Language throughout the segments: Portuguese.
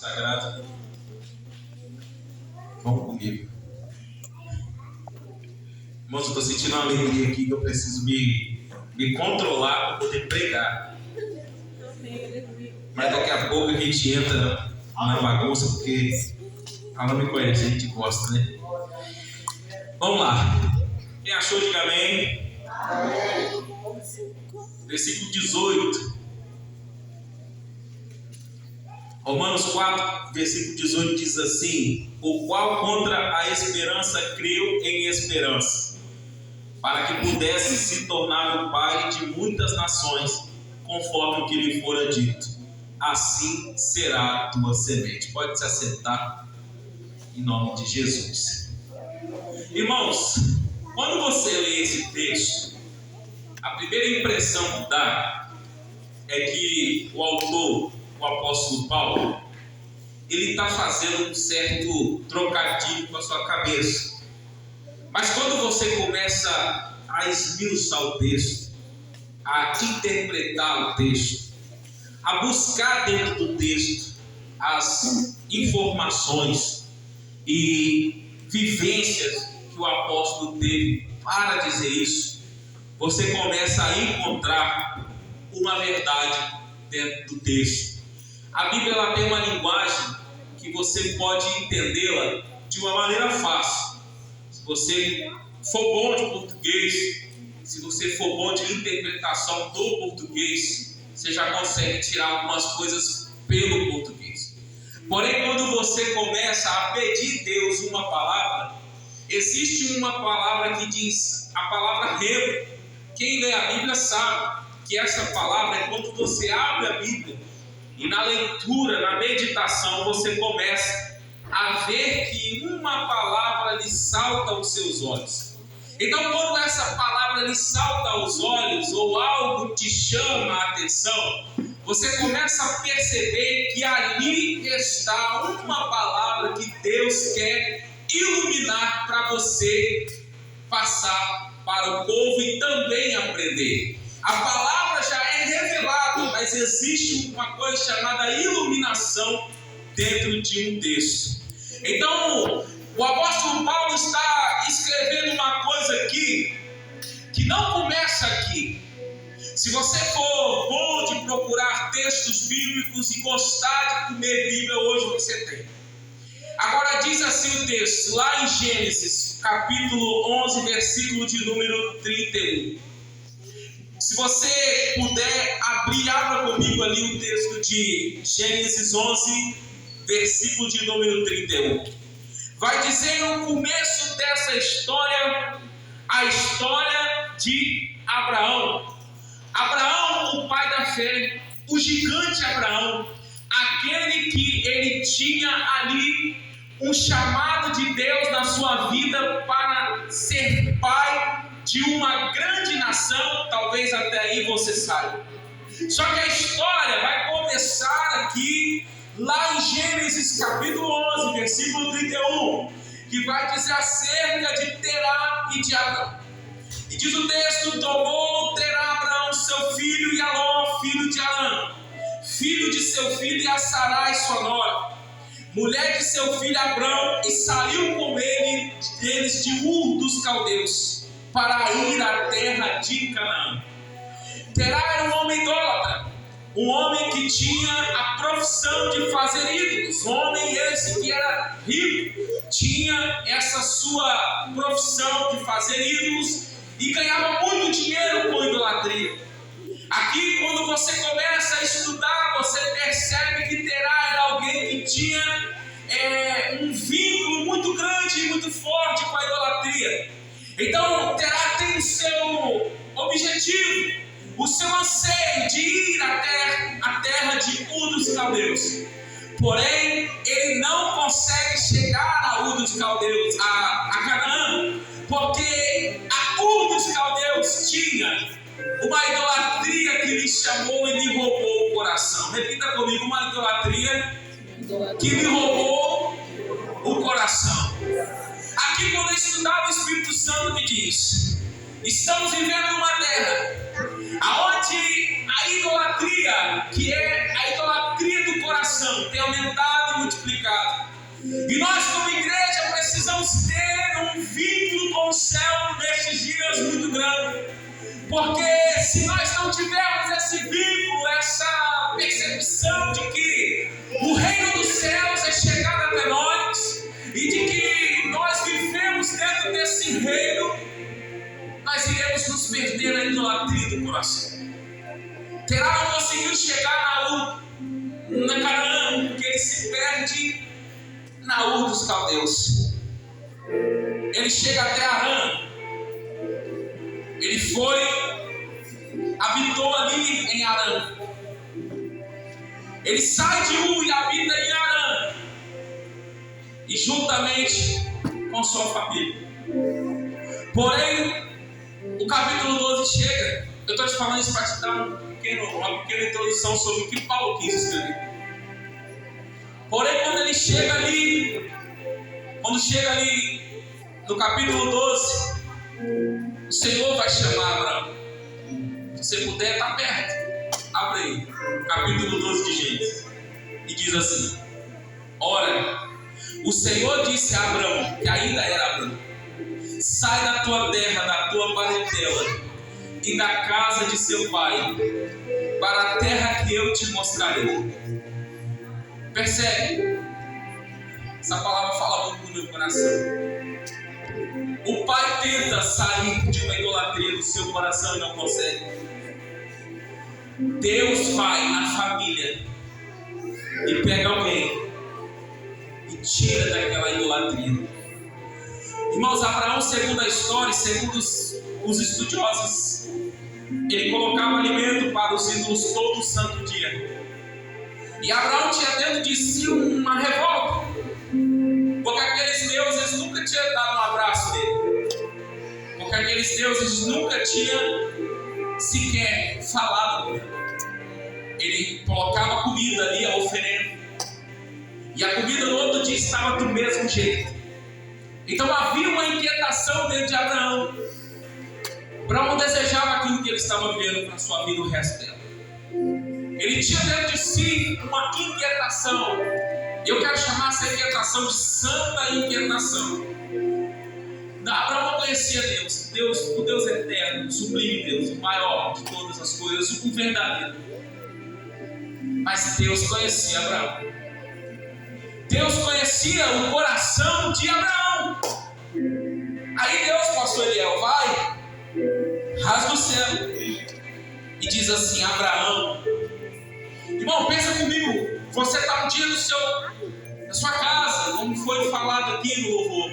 Sagrado, vamos comigo. Irmãos, eu estou sentindo uma alegria aqui que eu preciso me controlar para poder pregar. Mas daqui a pouco a gente entra na bagunça, porque ela não me conhece, a gente gosta, né? Vamos lá. Quem achou, diga amém. Versículo 18. Romanos 4, versículo 18 diz assim: o qual contra a esperança creu em esperança, para que pudesse se tornar o pai de muitas nações, conforme o que lhe fora dito: assim será a tua semente. Pode se assentar, em nome de Jesus. Irmãos, quando você lê esse texto, a primeira impressão que dá é que o autor, o apóstolo Paulo, ele está fazendo um certo trocadilho com a sua cabeça. Mas quando você começa a esmiuçar o texto, a interpretar o texto, a buscar dentro do texto as informações e vivências que o apóstolo teve para dizer isso, você começa a encontrar uma verdade dentro do texto. A Bíblia ela tem uma linguagem que você pode entendê-la de uma maneira fácil. Se você for bom de português, se você for bom de interpretação do português, você já consegue tirar algumas coisas pelo português. Porém, quando você começa a pedir a Deus uma palavra, existe uma palavra que diz, a palavra rema. Quem lê a Bíblia sabe que essa palavra é quando você abre a Bíblia e na leitura, na meditação, você começa a ver que uma palavra lhe salta aos seus olhos. Então, quando essa palavra lhe salta aos olhos ou algo te chama a atenção, você começa a perceber que ali está uma palavra que Deus quer iluminar para você passar para o povo e também aprender. A palavra já é revelada, mas existe uma coisa chamada iluminação dentro de um texto. Então, o apóstolo Paulo está escrevendo uma coisa aqui que não começa aqui. Se você for bom de procurar textos bíblicos e gostar de comer Bíblia, hoje você tem. Agora diz assim o texto, lá em Gênesis, capítulo 11, versículo de número 31. Se você puder abrir, abra comigo ali o texto de Gênesis 11, versículo de número 31. Vai dizer no começo dessa história, a história de Abraão. Abraão, o pai da fé, o gigante Abraão, aquele que ele tinha ali um chamado de Deus na sua vida para ser pai de uma grande nação, talvez até aí você saiba. Só que a história vai começar aqui, lá em Gênesis capítulo 11, versículo 31, que vai dizer acerca de Terá e de Abrão. E diz o texto: tomou Terá Abrão seu filho e Aló, filho de Arã, filho de seu filho e a Sarai sua nora, mulher de seu filho Abrão, e saiu com eles de Ur dos Caldeus, para ir à terra de Canaã. Terá era um homem idólatra, um homem que tinha a profissão de fazer ídolos, um homem esse que era rico, tinha essa sua profissão de fazer ídolos e ganhava muito dinheiro com idolatria. Aqui, quando você começa a estudar, você percebe que Terá era alguém que tinha um vínculo muito grande e muito forte com a idolatria. Então, Terá tem o seu objetivo, o seu anseio de ir à terra de Ur dos Caldeus. Porém, ele não consegue chegar a Ur dos Caldeus, a Canaã, porque a Ur dos Caldeus tinha uma idolatria que lhe chamou e lhe roubou o coração. Repita comigo: uma idolatria que lhe roubou o coração. Aqui, quando eu estudava, o Espírito Santo me diz: estamos vivendo numa terra onde a idolatria, que é a idolatria do coração, tem aumentado multiplicado. E nós, como igreja, precisamos ter um vínculo com o céu nestes dias muito grande. Porque se nós não tivermos esse vínculo, essa percepção de que o reino dos céus é chegado até nós, e de que nós vivemos dentro desse reino, nós iremos nos perder na idolatria do coração. Terá não conseguido chegar na Canaã, porque ele se perde na Ur dos Caldeus. Ele chega até Arã. Ele foi, habitou ali em Arã. Ele sai de Ur e habita em Arã, e juntamente com sua família. Porém, o capítulo 12 chega. Eu estou te falando isso para te dar uma pequena introdução sobre o que Paulo quis escrever. Porém, quando chega ali no capítulo 12, o Senhor vai chamar Abraão. Se você puder, está perto. Abre aí, capítulo 12 de Gênesis. E diz assim: ora, o Senhor disse a Abraão, que ainda era Abraão: sai da tua terra, da tua parentela e da casa de seu pai, para a terra que eu te mostrarei. Percebe? Essa palavra fala muito no meu coração. O pai tenta sair de uma idolatria do seu coração e não consegue. Deus vai na família e pega alguém e tira daquela idolatria. Irmãos, Abraão, segundo a história, segundo os estudiosos, ele colocava alimento para os ídolos todo santo dia. E Abraão tinha dentro de si uma revolta, porque aqueles deuses nunca tinham dado um abraço nele, porque aqueles deuses nunca tinham sequer falado com ele. Ele colocava comida ali, a oferenda, e a comida no outro dia estava do mesmo jeito. Então havia uma inquietação dentro de Abraão. Abraão desejava aquilo que ele estava vendo para a sua vida, o resto dela. Ele tinha dentro de si uma inquietação. Eu quero chamar essa inquietação de santa inquietação. Abraão não conhecia Deus, o Deus eterno, o sublime Deus, o maior de todas as coisas, o verdadeiro. Mas Deus conhecia Abraão. Deus conhecia o coração de Abraão. Aí Deus, pastor Eliel, vai, rasga o céu e diz assim: Abraão. Irmão, pensa comigo. Você está um dia na sua casa, como foi falado aqui no louvor,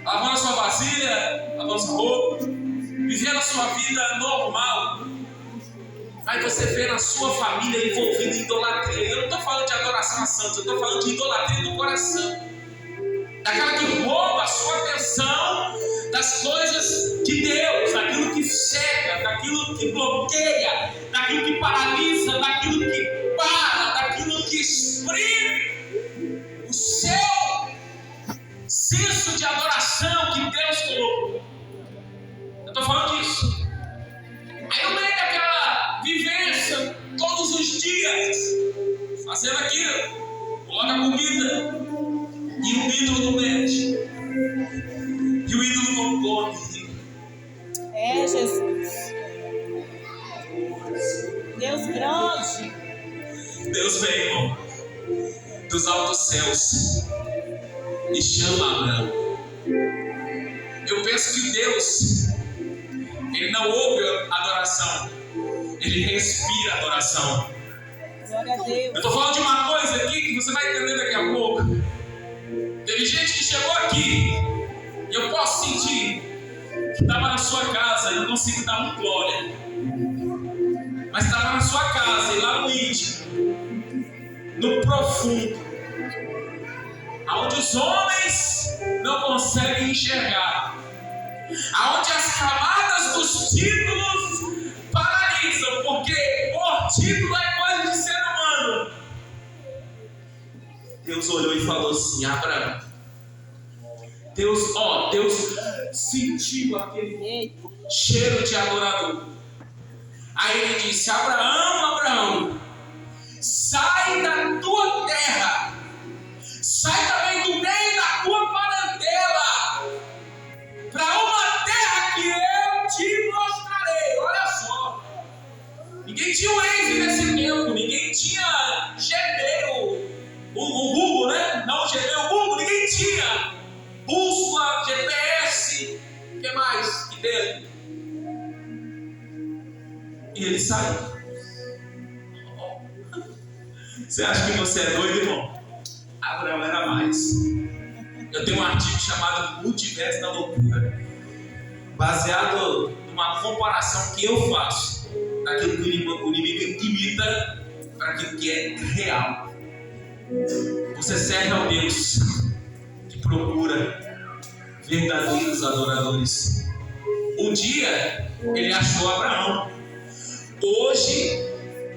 lavando a sua vasilha, lavando a sua roupa, vivendo a sua vida normal. Aí você vê na sua família envolvida em idolatria. Eu não estou falando de adoração a santos, eu estou falando de idolatria do coração. Daquela que rouba a sua atenção das coisas de Deus, daquilo que cega, daquilo que bloqueia, daquilo que paralisa, daquilo que para, daquilo que exprime o seu senso de adoração que Deus colocou. Eu estou falando disso. Aí no meio daquela vivência, todos os dias, fazendo aquilo, coloca a comida, e o ídolo não mexe, e o ídolo não come. É, Jesus. Deus grande. Deus vem, irmão, dos altos céus e chama Abraão. Eu penso que Deus, Ele não ouve adoração, Ele respira adoração. Glória a Deus. Eu estou falando de uma coisa aqui que você vai entender daqui a pouco. Teve gente que chegou aqui e eu posso sentir que estava na sua casa e não consigo dar um glória, mas estava na sua casa e lá no íntimo, no profundo, aonde os homens não conseguem enxergar, aonde as camadas dos títulos paralisam, porque o título é coisa de ser humano. Deus olhou e falou assim: Abraão. Deus sentiu aquele cheiro de adorador. Aí ele disse: Abraão, sai da tua terra sair. Você acha que você é doido, irmão? Abraão era mais. Eu tenho um artigo chamado Multiverso da Loucura, baseado numa comparação que eu faço daquilo que o inimigo imita para aquilo que é real. Você serve ao Deus que procura verdadeiros adoradores. Um dia ele achou Abraão. Hoje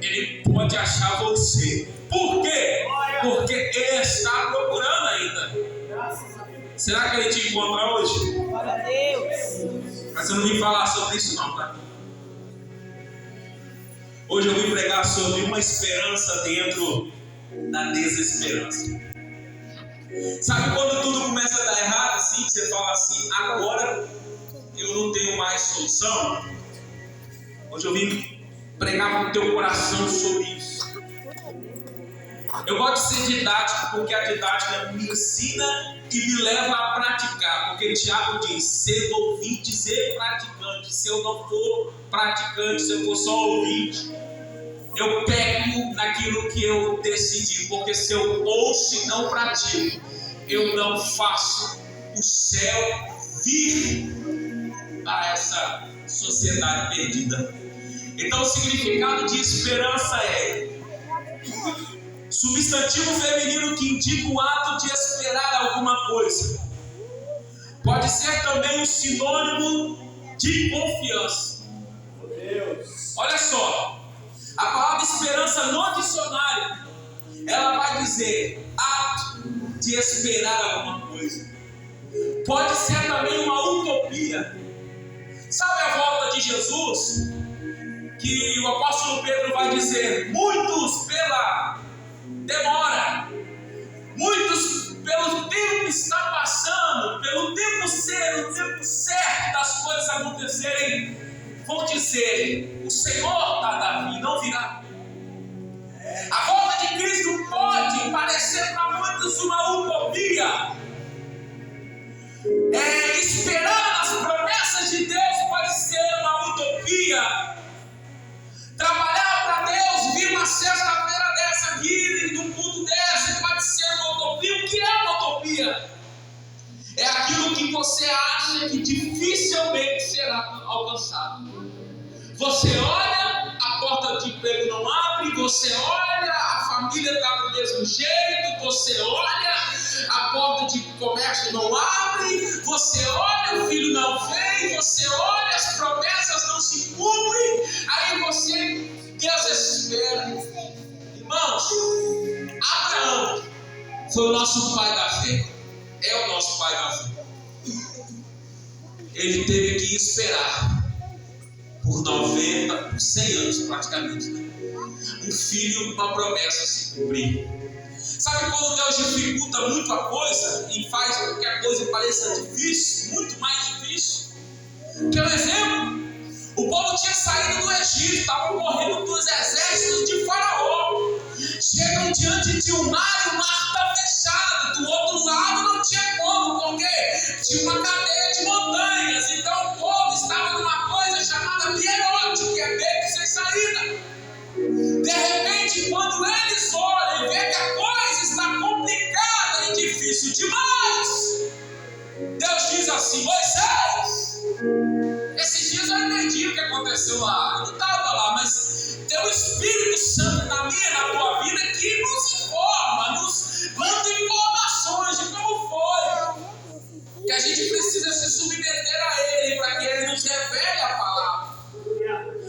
ele pode achar você. Por quê? Porque ele está procurando ainda. Será que ele te encontra hoje? Glória a Deus. Mas eu não vim falar sobre isso não, tá? Hoje eu vim pregar sobre uma esperança dentro da desesperança. Sabe quando tudo começa a dar errado assim, que você fala assim, agora eu não tenho mais solução? Hoje eu vim pregar para o teu coração sobre isso. Eu gosto de ser didático porque a didática me ensina e me leva a praticar. Porque Tiago diz, ser ouvinte, ser praticante. Se eu não for praticante, se eu for só ouvinte, eu pego naquilo que eu decidi. Porque se eu ouço e não pratico, eu não faço o céu vir para essa sociedade perdida. Então o significado de esperança é substantivo feminino que indica o ato de esperar alguma coisa. Pode ser também um sinônimo de confiança. Olha só, a palavra esperança no dicionário, ela vai dizer ato de esperar alguma coisa. Pode ser também uma utopia. Sabe a volta de Jesus? Que o apóstolo Pedro vai dizer, muitos pela demora, muitos pelo tempo está passando, pelo tempo ser o tempo certo das coisas acontecerem, vão dizer, o Senhor está Davi, não virá. A volta de Cristo pode parecer para muitos uma utopia. Esperar as promessas de Deus pode ser uma utopia. Trabalhar para Deus, vir uma sexta-feira dessa aqui, num culto dessa, pode ser uma utopia. O que é uma utopia? É aquilo que você acha que dificilmente será alcançado. Você olha, a porta de emprego não abre, você olha, a família está do mesmo jeito, você olha, a porta de comércio não abre, você olha, o filho não vem, você olha, as promessas não se cumprem, aí você desespera. Irmãos, Abraão foi o nosso pai da fé, é o nosso pai da fé. Ele teve que esperar por 90, por 100 anos praticamente, né? Um filho, uma promessa se cumprir. Sabe quando Deus dificulta muito a coisa e faz com que a coisa pareça difícil, muito mais difícil? Quer um exemplo? O povo tinha saído do Egito, estavam correndo dos exércitos de Faraó. Chegam diante de um mar e o mar está fechado. Do outro lado não tinha como, porque tinha uma cadeia de montanhas. Então o povo estava numa coisa chamada pierote, que é beco sem saída. De repente, quando eles olham e veem que a coisa está complicada e difícil demais, Deus diz assim, Moisés, esses dias eu entendi o que aconteceu lá. Eu não estava lá, mas tem o Espírito Santo na minha e na tua vida que nos informa, nos manda informações de como foi. Que a gente precisa se submeter a Ele para que Ele nos revele a palavra.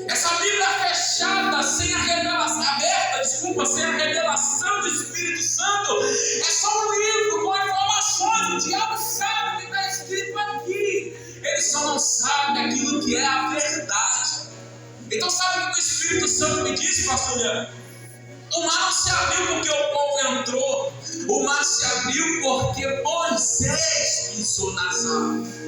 Essa Bíblia fechada, sem a revelação, aberta, sem a revelação do Espírito Santo, é só um livro com informações. O diabo sabe o que está escrito aqui. Ele só não sabe aquilo que é a verdade. Então sabe o que o Espírito Santo me disse, pastor Leandro? O mar não se abriu porque o povo entrou. O mar se abriu porque Moisés pisou nas águas.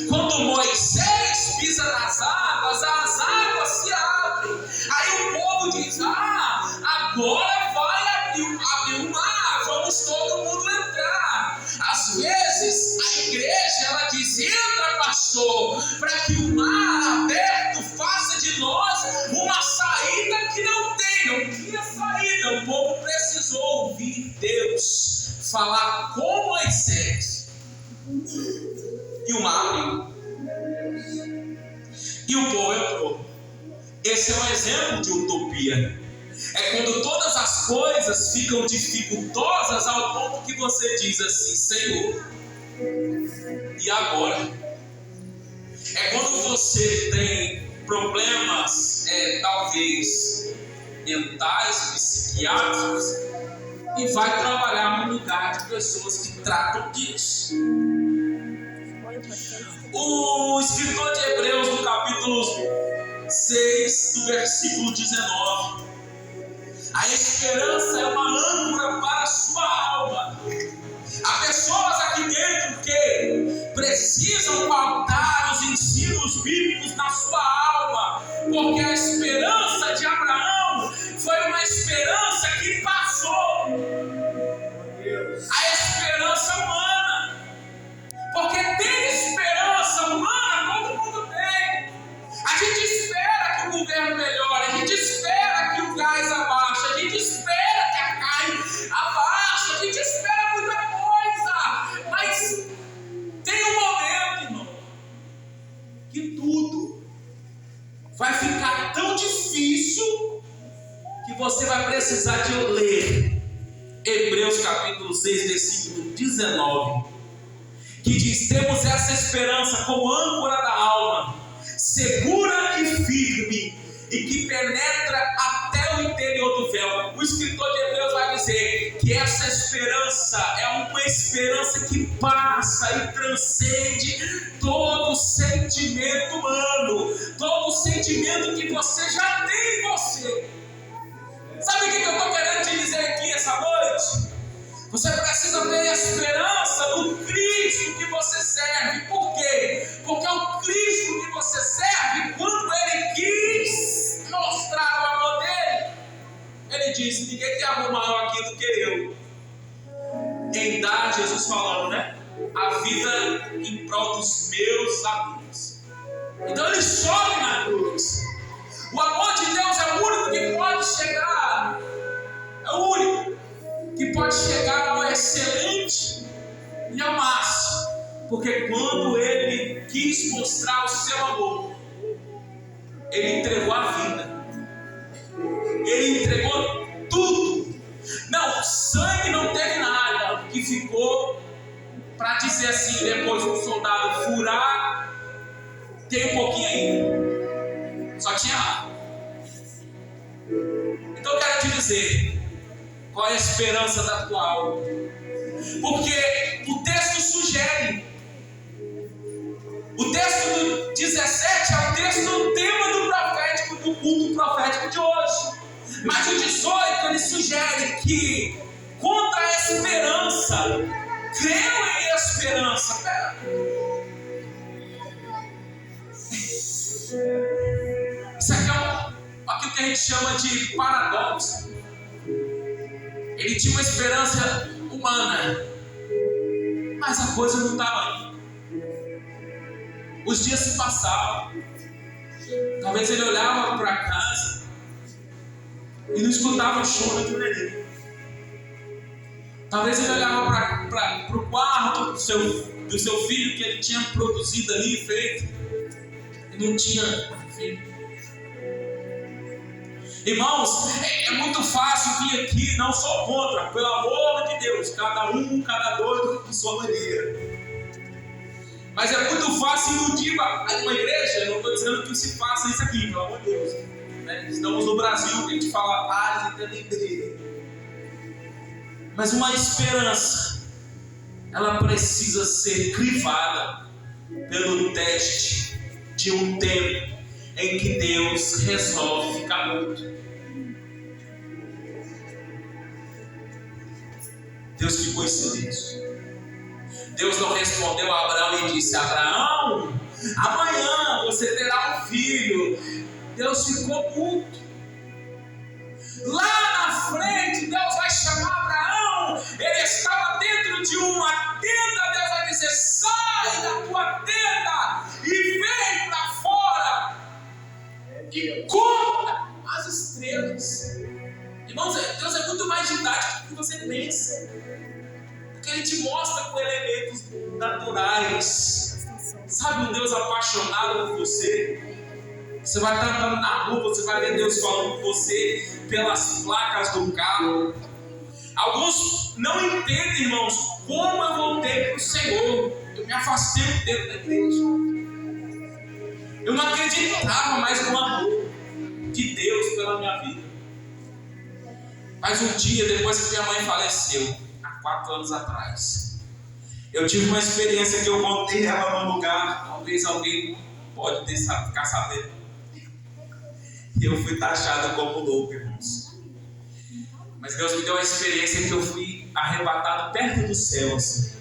Quando Moisés pisa nas águas, as águas se abrem. Aí o povo diz, agora vai abrir o mar, vamos todo mundo entrar. Às vezes a igreja ela diz, entra pastor, para que o mar aberto faça de nós uma saída Deus falar com Moisés e o mar abriu e o povo entrou. Esse é um exemplo de utopia. É quando todas as coisas ficam dificultosas ao ponto que você diz assim: Senhor, e agora? É quando você tem problemas, talvez mentais, psiquiátricos, e vai trabalhar no lugar de pessoas que tratam disso. O escritor de Hebreus, no capítulo 6, do versículo 19: a esperança é uma âncora para a sua alma. Há pessoas aqui dentro que precisam pautar os ensinos bíblicos na sua alma, porque a esperança de Abraão foi uma esperança que passou. A esperança humana, porque tem esperança humana, todo mundo tem. A gente espera que o governo melhore, a gente espera que o gás abaixe, a gente espera que a carne abaixe, a gente espera muita coisa, mas tem um momento, irmão, que tudo vai ficar tão difícil que você vai precisar de ler Hebreus capítulo 6, versículo 19, que diz: temos essa esperança como âncora da alma, segura e firme, e que penetra até o interior do véu. O escritor de Hebreus vai dizer que essa esperança é uma esperança que passa e transcende todo sentimento humano, todo sentimento que você já tem em você. Sabe o que eu estou querendo te dizer aqui essa noite? Você precisa ter a esperança no Cristo que você serve. Por quê? Porque o Cristo que você serve, quando Ele quis mostrar o amor dele, Ele disse: ninguém tem amor maior aqui do que eu. Em dar, Jesus falando, né? A vida em prol dos meus amigos. Então Ele sobe na cruz. O amor de Deus é o único que pode chegar. É o único que pode chegar ao excelente e ao máximo, porque quando Ele quis mostrar o seu amor, Ele entregou a vida, Ele entregou tudo. Não, o sangue não teve nada que ficou para dizer assim, depois do soldado furar, tem um pouquinho ainda, só tinha água. Então eu quero te dizer qual é a esperança da tua alma, porque o texto sugere, o texto do 17 é o texto do tema do profético, do culto profético de hoje, mas o 18 ele sugere que contra a esperança, creu em esperança. Isso aqui é aquilo que a gente chama de paradoxo. Ele tinha uma esperança humana, mas a coisa não estava indo. Os dias se passavam. Talvez ele olhava para casa e não escutava o choro de um neném. Talvez ele olhava para o quarto do seu filho que ele tinha produzido ali, feito, e não tinha filho. Irmãos, é muito fácil vir aqui, não sou contra, pelo amor de Deus, cada doido de sua maneira. Mas é muito fácil iludir uma igreja. Eu não estou dizendo que se faça isso aqui, pelo amor de Deus, né? Estamos no Brasil, que a gente fala paz e alegria. Mas uma esperança, ela precisa ser crivada pelo teste de um tempo em que Deus resolve ficar mudo. Deus ficou em silêncio. Deus não respondeu a Abraão e disse: Abraão, amanhã você terá um filho. Deus ficou mudo. Lá na frente, Deus vai chamar Abraão. Ele estava dentro de uma tenda. Deus vai dizer: sai da tua tenda e vem para fora e conta as estrelas. Irmãos, Deus é muito mais didático do que você pensa. Porque Ele te mostra com elementos naturais. Sabe, um Deus apaixonado por você. Você vai estar andando na rua, você vai ver Deus falando com você pelas placas do carro. Alguns não entendem, irmãos, como eu voltei para o Senhor. Eu me afastei um tempo da igreja. Eu não acreditava mais no amor de Deus pela minha vida. Mas um dia, depois que minha mãe faleceu, há 4 anos atrás, eu tive uma experiência que eu contei ela num lugar, talvez alguém pode ficar sabendo. E eu fui taxado como louco, irmãos. Mas Deus me deu uma experiência que eu fui arrebatado perto do céu, assim.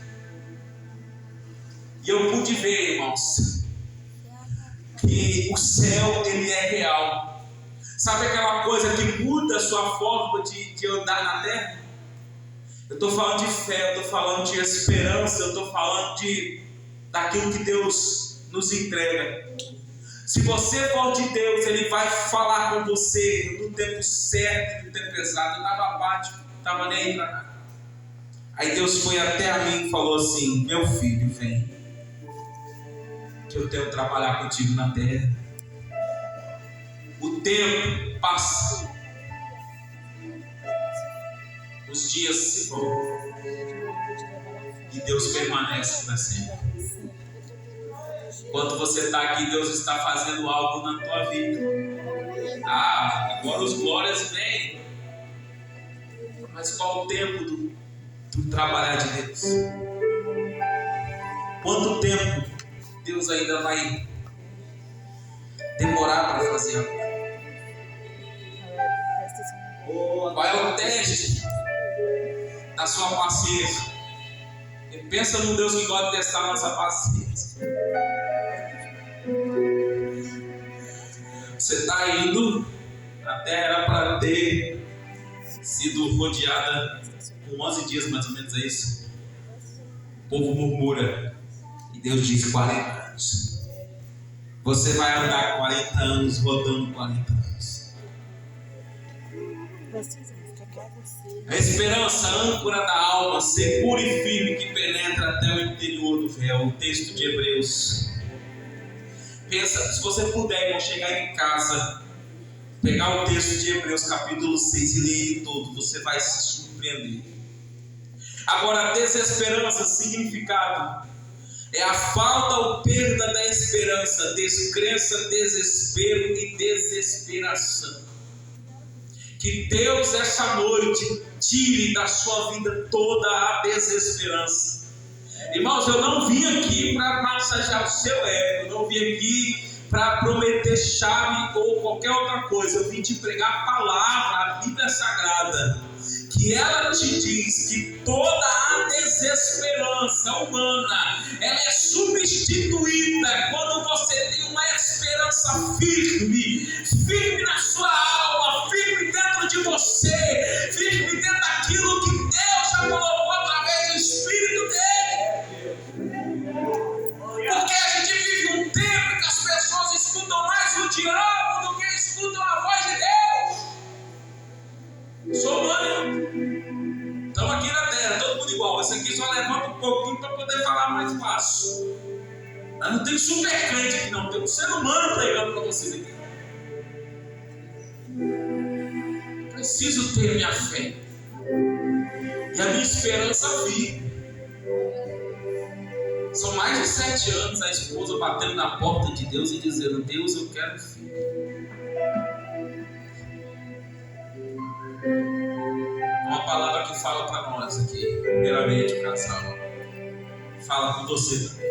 E eu pude ver, irmãos, que o céu, ele é real. Sabe aquela coisa que muda a sua forma de andar na terra? Eu estou falando de fé, eu estou falando de esperança, eu estou falando daquilo que Deus nos entrega. Se você for de Deus, Ele vai falar com você no tempo certo e no tempo exato. Eu estava apático, não estava nem aí para nada. Aí Deus foi até a mim e falou assim: meu filho, vem, que eu tenho que trabalhar contigo na terra. O tempo passa, os dias se vão, e Deus permanece para sempre. Enquanto você está aqui, Deus está fazendo algo na tua vida. Agora os glórias vêm. Mas qual o tempo do trabalhar de Deus? Quanto tempo Deus ainda vai demorar para fazer algo? Qual é o teste da sua paciência? E pensa num Deus que gosta de testar a nossa paciência. Você está indo, a terra era para ter sido rodeada com 11 dias mais ou menos, é isso? O povo murmura e Deus diz 40 anos. Você vai andar 40 anos, rodando 40 anos. A esperança, a âncora da alma, segura e firme, que penetra até o interior do véu. O texto de Hebreus. Pensa, se você puder, irmão, chegar em casa, pegar o texto de Hebreus capítulo 6 e ler ele todo, você vai se surpreender. Agora, desesperança, significado, é a falta ou perda da esperança, descrença, desespero e desesperação. Que Deus, essa noite, tire da sua vida toda a desesperança. Irmãos, eu não vim aqui para massagear o seu ego, eu não vim aqui para prometer chave ou qualquer outra coisa. Eu vim te pregar a palavra, a Bíblia Sagrada, que ela te diz que toda a desesperança humana, ela é substituída quando você tem uma esperança firme, firme na sua alma, firme dentro de você, firme dentro daquilo que Deus já colocou através do Espírito dele. Porque a gente vive um tempo que as pessoas escutam mais o diabo do que escutam a voz de Deus. Sou humano. Estamos aqui na terra, todo mundo igual. Esse aqui só levanta um pouquinho para poder falar mais fácil. Mas não tem super crente aqui não, tem um ser humano pregando para vocês aqui. Preciso ter minha fé e a minha esperança viva. São mais de 7 anos a esposa batendo na porta de Deus e dizendo: Deus, eu quero filho. Uma palavra que fala para nós aqui, primeiramente o casal, fala com você também.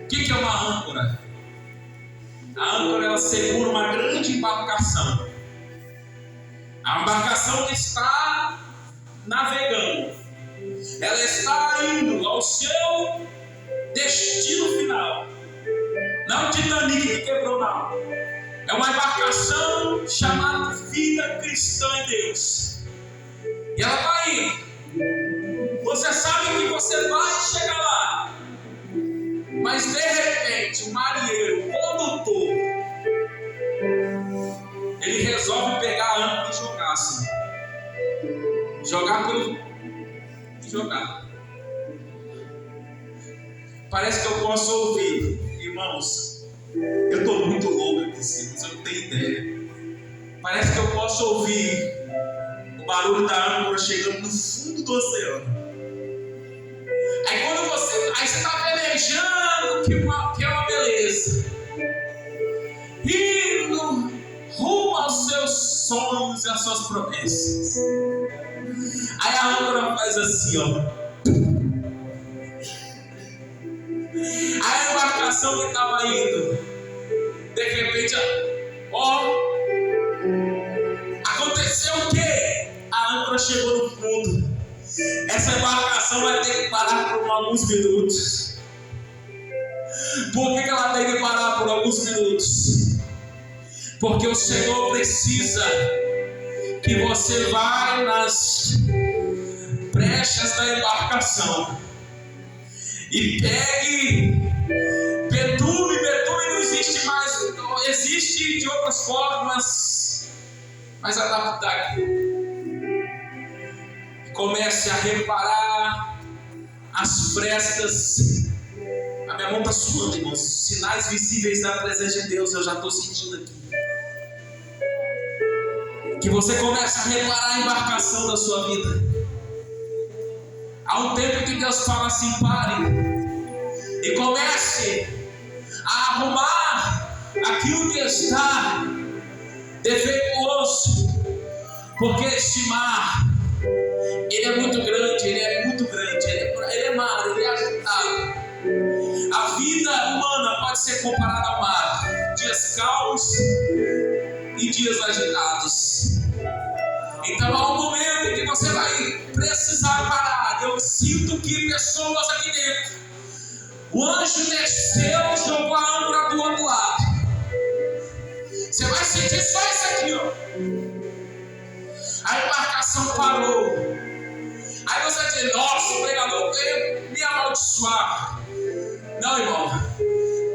O que é uma âncora? A âncora, ela segura uma grande embarcação. A embarcação está navegando. Ela está indo ao seu destino final. Não é o Titanic que quebrou, não. É uma embarcação chamada vida cristã em Deus. E ela está indo. Você sabe que você vai chegar lá. Mas de repente, o marinheiro, o condutor, ele resolve pegar a âncora e jogar assim. jogar pelo jogar. Parece que eu posso ouvir, irmãos, eu estou muito louco aqui, você não tem ideia. Parece que eu posso ouvir o barulho da âncora chegando no fundo do oceano. Aí você está velejando, que é uma beleza, indo rumo aos seus sonhos e às suas promessas. Aí a âncora faz assim, ó. Aí a embarcação que estava indo, de repente, ó, aconteceu o quê? A âncora chegou no fundo. Essa embarcação vai ter que parar por alguns minutos. Por que ela tem que parar por alguns minutos? Porque o Senhor precisa que você vá nas brechas da embarcação e pegue betume. Betume não existe mais, existe de outras formas, mas adaptar aqui. Comece a reparar as frestas. A minha mão está suando, irmãos. Sinais visíveis da presença de Deus eu já estou sentindo aqui. Que você comece a reparar a embarcação da sua vida. Há um tempo que Deus fala assim: pare e comece a arrumar aquilo que está defeituoso, porque este mar, ele é muito grande, ele é mar, ele é agitado. A vida humana pode ser comparada ao mar, dias calmos e dias agitados. Então há um momento em que você vai precisar parar. Eu sinto que pessoas aqui dentro, o anjo desceu, jogou a âncora do outro lado. Você vai sentir só isso aqui, ó. A embarcação parou. Aí você diz: nossa, o pregador veio me amaldiçoar. Não, irmão.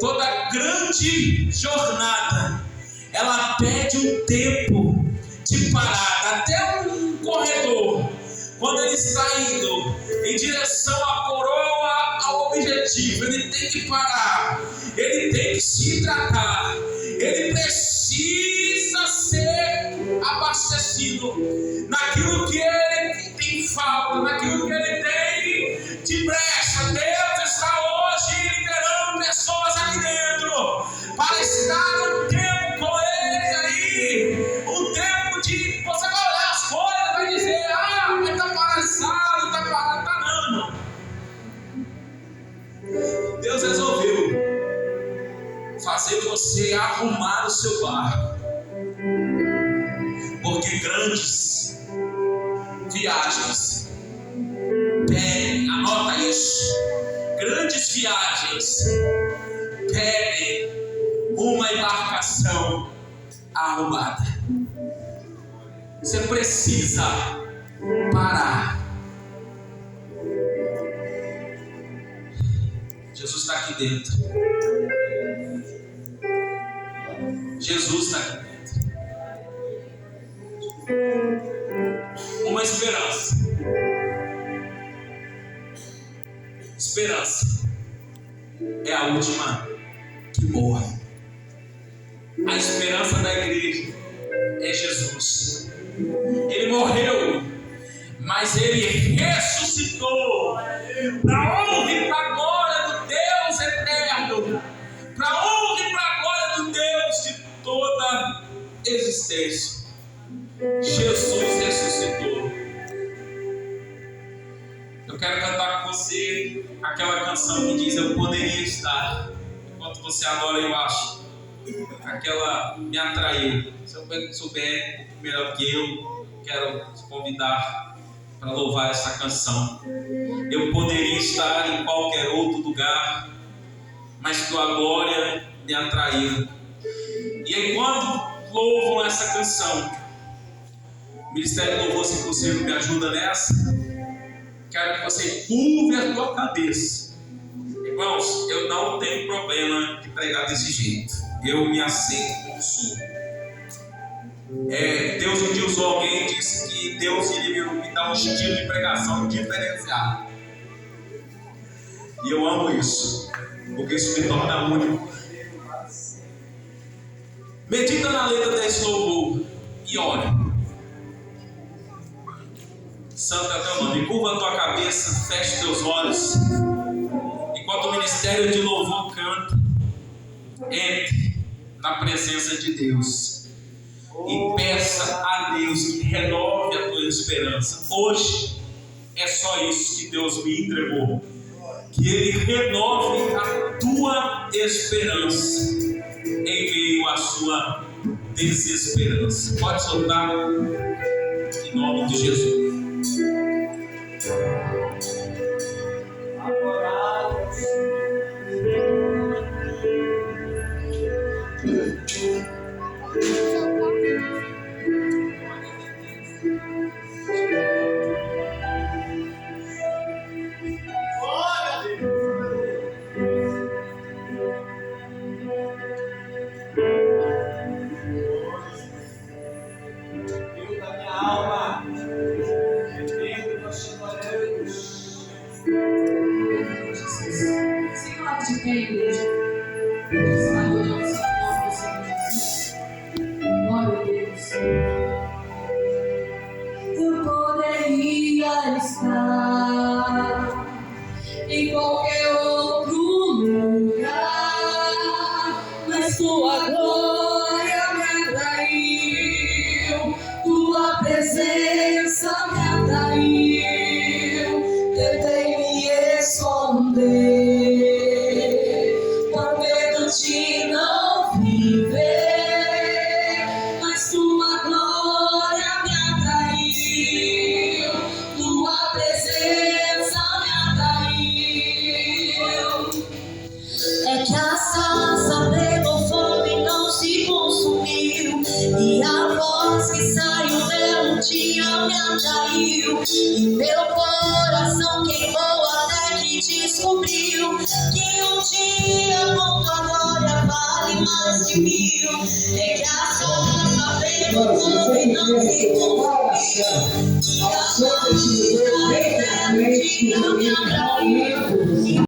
Toda grande jornada, ela pede um tempo de parada. Até um corredor, quando ele está indo em direção à coroa, ao objetivo, ele tem que parar, ele tem que se hidratar, ele precisa ser abastecido naquilo que ele tem falta, naquilo que ele tem de brecha. Deus está hoje liberando pessoas aqui dentro para estar um tempo com ele aí, um tempo de você vai olhar as coisas, vai dizer: ah, mas está paralisado, está parado, está não, irmão. Deus resolveu fazer você arrumar o seu barco, porque grandes viagens pedem, anota isso, grandes viagens pedem uma embarcação arrumada. Você precisa parar. Jesus está aqui dentro. Jesus está aqui dentro. Uma esperança. Esperança é a última que morre. A esperança da igreja é Jesus. Ele morreu, mas ele ressuscitou para a honra e para a glória do Deus eterno, para a honra e para a glória do Deus de toda existência. Jesus ressuscitou. Eu quero cantar com você aquela canção que diz: eu poderia estar. Enquanto você adora aí embaixo, aquela me atraiu. Se eu souber melhor que eu, quero te convidar para louvar essa canção. Eu poderia estar em qualquer outro lugar, mas tua glória me atraiu. E enquanto louvam essa canção, o Ministério Louvor Se Possível me ajuda nessa. Quero que você curve a tua cabeça. Irmãos, eu não tenho problema de pregar desse jeito. Eu me aceito como sou. Deus um dia usou alguém e disse que Deus iria me dar um estilo de pregação diferenciado. E eu amo isso, porque isso me torna único. Medita na letra desse louvor e ore. Santa Cama, curva a tua cabeça, feche teus olhos. Enquanto o ministério de louvor canta, entre na presença de Deus e peça a Deus que renove a tua esperança. Hoje é só isso que Deus me entregou, que Ele renove a tua esperança em meio à sua desesperança. Pode soltar em nome de Jesus. Eu poderia estar em qualquer outro lugar, mas tua glória me atraiu, tua presença me atraiu. Tentei me esconder por medo de não viver, mas tua glória me atraiu, tua presença me atraiu. É que a sarça pegou fogo e não se consumiu, e a voz que saiu dela um dia me atraiu, e meu coração queimou até que descobriu que um dia com tua glória vale mais de mil. É que a sarça pegou fogo e não se consumiu, e a voz que saiu dela um dia me atraiu.